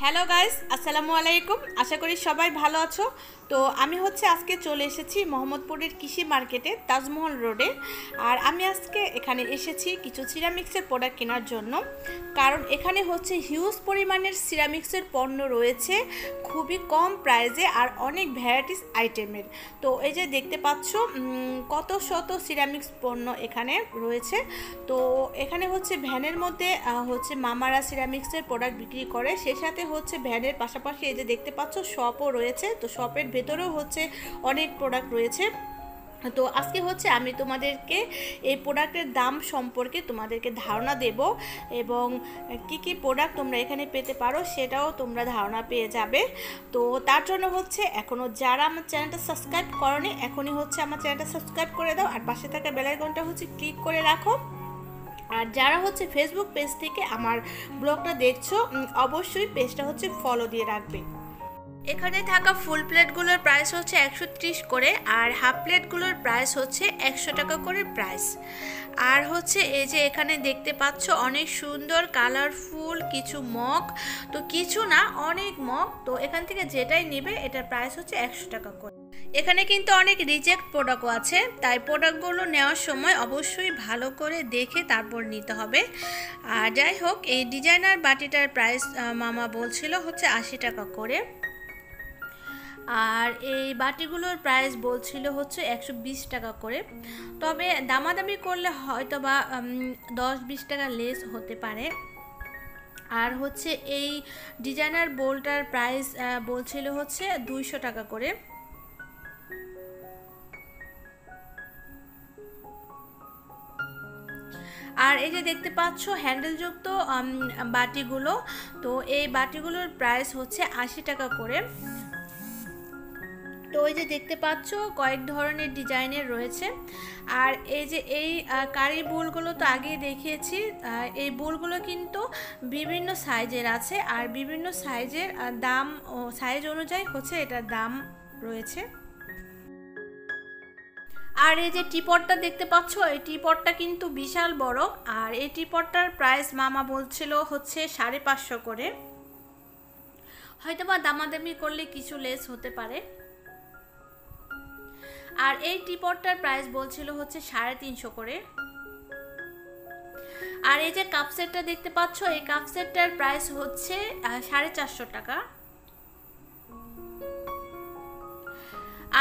Hello guys, আসসালামু আলাইকুম। আশা করি সবাই ভালো আছো। তো আমি আজকে চলে এসেছি মোহাম্মদপুরের কৃষি মার্কেটে, তাজমহল রোডে। আর আমি আজকে এখানে এসেছি কিছু সিরামিক্সের প্রোডাক্ট কেনার জন্য, কারণ এখানে হিউজ পরিমাণের সিরামিক্সের পণ্য রয়েছে খুবই কম প্রাইসে আর অনেক ভ্যারাইটিস আইটেমের। তো এই যে দেখতে পাচ্ছ কত শত সিরামিক্স পণ্য এখানে রয়েছে। তো এখানে ভ্যানের মধ্যে মামারা সিরামিক্সের প্রোডাক্ট বিক্রি করে, সেই সাথে ভ্যানের পাশাপাশি এই যে দেখতে পাচ্ছ শপও রয়েছে। তো শপের ভেতরেও অনেক প্রোডাক্ট রয়েছে। তো আজকে আমি তোমাদেরকে এই প্রোডাক্টের দাম সম্পর্কে তোমাদেরকে ধারণা দেব, এবং কি কি প্রোডাক্ট তোমরা এখানে পেতে পারো সেটাও তোমরা ধারণা পেয়ে যাবে। তো তার জন্য এখনও যারা আমার চ্যানেলটা সাবস্ক্রাইব করোনি, এখনই আমার চ্যানেলটা সাবস্ক্রাইব করে দাও, আর পাশে থাকা বেল আইকনটা ক্লিক করে রাখো। আর যারা ফেসবুক পেজ থেকে আমার ব্লগটা দেখছো, অবশ্যই পেজটা ফলো দিয়ে রাখবে। এখানে থাকা ফুল প্লেটগুলোর প্রাইস 130 করে, আর হাফ প্লেটগুলোর প্রাইস 100 টাকা করে প্রাইস। আর এই যে এখানে দেখতে পাচ্ছ অনেক সুন্দর কালারফুল কিছু মগ, তো কিছু না অনেক মগ। তো এখান থেকে যেটাই নেবে এটার প্রাইস 100 টাকা করে। এখানে কিন্তু অনেক রিজেক্ট প্রোডাক্টও আছে, তাই প্রোডাক্টগুলো নেওয়ার সময় অবশ্যই ভালো করে দেখে তারপর নিতে হবে। আর যাই হোক, এই ডিজাইনার বাটিটার প্রাইস মামা বলছিল 80 টাকা করে, আর এই বাটিগুলোর প্রাইস বলছিল 120 টাকা করে। তবে দামাদামি করলে হয়তো বা 10-20 টাকা লেস হতে পারে। আর এই ডিজাইনার বোলটার প্রাইস বলছিল 200 টাকা করে। আর এই যে দেখতে পাচ্ছ হ্যান্ডেলযুক্ত বাটিগুলো, তো এই বাটিগুলোর প্রাইস 80 টাকা করে। তো এই যে দেখতে পাচ্ছ কয়েক ধরনের ডিজাইনের রয়েছে। আর এই যে এই কারি বোলগুলো তো আগেই দেখিয়েছি, এই বোলগুলো কিন্তু বিভিন্ন সাইজের আছে, আর বিভিন্ন সাইজের দাম ও সাইজ অনুযায়ী এটার দাম রয়েছে। আর এই যে টিপটটা দেখতে পাচ্ছ, এই টিপটটা কিন্তু বিশাল বড়, আর এই টিপটটার প্রাইস মামা বলছিল 550 করে। হয়তো বা দামাদামি করলে কিছু লেস হতে পারে। আর এই টিপটটার প্রাইস বলছিল 350 করে। আর এই যে কাপ সেটটা দেখতে পাচ্ছ, এই কাপ সেটটার প্রাইস 450 টাকা।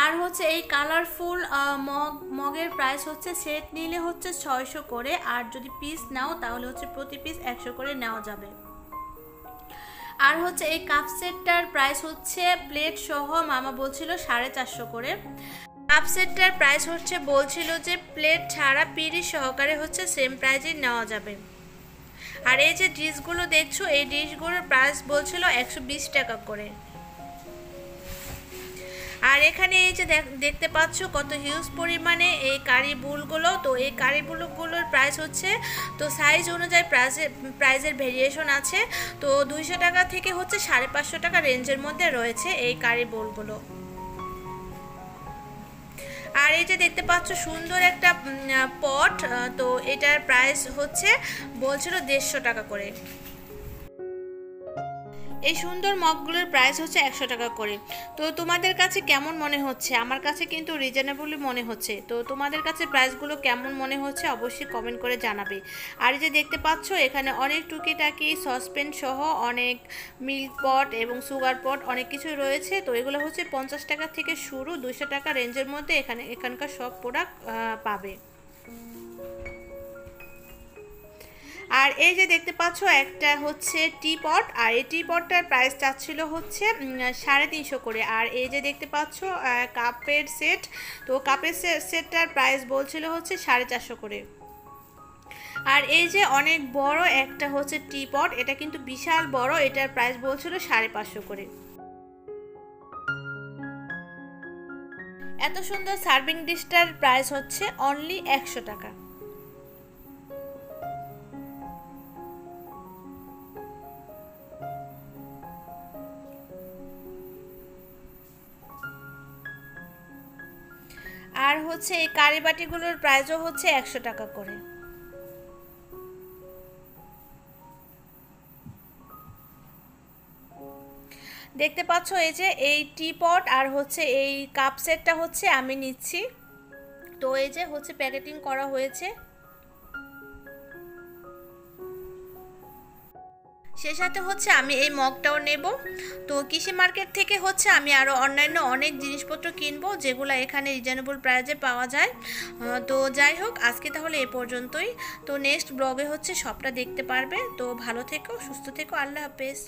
আর এই কালারফুল মগের প্রাইস সেট নিলে 600 করে, আর যদি পিস নাও তাহলে প্রতি পিস 100 করে নেওয়া যাবে। আর এই কাপ সেটটার প্রাইস প্লেট সহ মামা বলছিল 450 করে। কাপ সেটটার প্রাইস বলছিল যে প্লেট ছাড়া পিরি সহকারে সেম প্রাইজে নেওয়া যাবে। আর এই যে ডিশগুলো দেখছো, এই ডিশগুলোর প্রাইস বলছিল 120 টাকা করে। আর এখানে এই যে দেখতে পাচ্ছ কত হিউজ পরিমাণে এই কারি বুলগুলো, তো এই কারি বুলগুলোর প্রাইস তো সাইজ অনুযায়ী প্রাইজের ভেরিয়েশন আছে। তো 200 টাকা থেকে 550 টাকা রেঞ্জের মধ্যে রয়েছে এই কারি বুলগুলো। আর এই যে দেখতে পাচ্ছ সুন্দর একটা পট, তো এটার প্রাইস বলছিল 150 টাকা করে। এই সুন্দর মগগুলোর প্রাইস 100 টাকা করে। তো তোমাদের কাছে কেমন মনে হচ্ছে? আমার কাছে কিন্তু রিজনেবলই মনে হচ্ছে। তো তোমাদের কাছে প্রাইসগুলো কেমন মনে হচ্ছে অবশ্যই কমেন্ট করে জানাবে। আর এই যে দেখতে পাচ্ছ এখানে অনেক টুকিটাকি সসপ্যান সহ অনেক মিল্ক পট এবং সুগার পট অনেক কিছুই রয়েছে। তো এগুলো 50 টাকা থেকে শুরু, 200 টাকা রেঞ্জের মধ্যে এখানকার সব প্রোডাক্ট পাবে। আর এই যে দেখতে পাচ্ছ একটা টি পট, আর এই টি পটটার প্রাইস চাচ্ছিল 350 করে। আর এই যে দেখতে পাচ্ছ কাপের সেট, তো কাপের সেটটার প্রাইস বলছিল 450 করে। আর এই যে অনেক বড় একটা টি পট, এটা কিন্তু বিশাল বড়, এটার প্রাইস বলছিল 550 করে। এত সুন্দর সার্ভিং ডিশটার প্রাইস অনলি 100 টাকা। আর এই কারি বাটিগুলোর প্রাইসও 100 টাকা করে। দেখতে পাচ্ছ এই যে এই টিপট আর হচ্ছে এই কাপ সেটটা হচ্ছে আমি নিচ্ছি। তো এই যে হচ্ছে প্যাকেটিং করা হয়েছে। সেই সাথে হচ্ছে আমি এই মগটাও নেব। তো কৃষি মার্কেট থেকে হচ্ছে আমি আরও অন্যান্য অনেক জিনিসপত্র কিনবো যেগুলো এখানে রিজনেবল প্রাইসে পাওয়া যায়। তো যাই হোক, আজকে তাহলে এ পর্যন্তই। তো নেক্সট ব্লগে হচ্ছে সবটা দেখতে পারবে। তো ভালো থেকো, সুস্থ থেকো, আল্লাহ হাফেজ।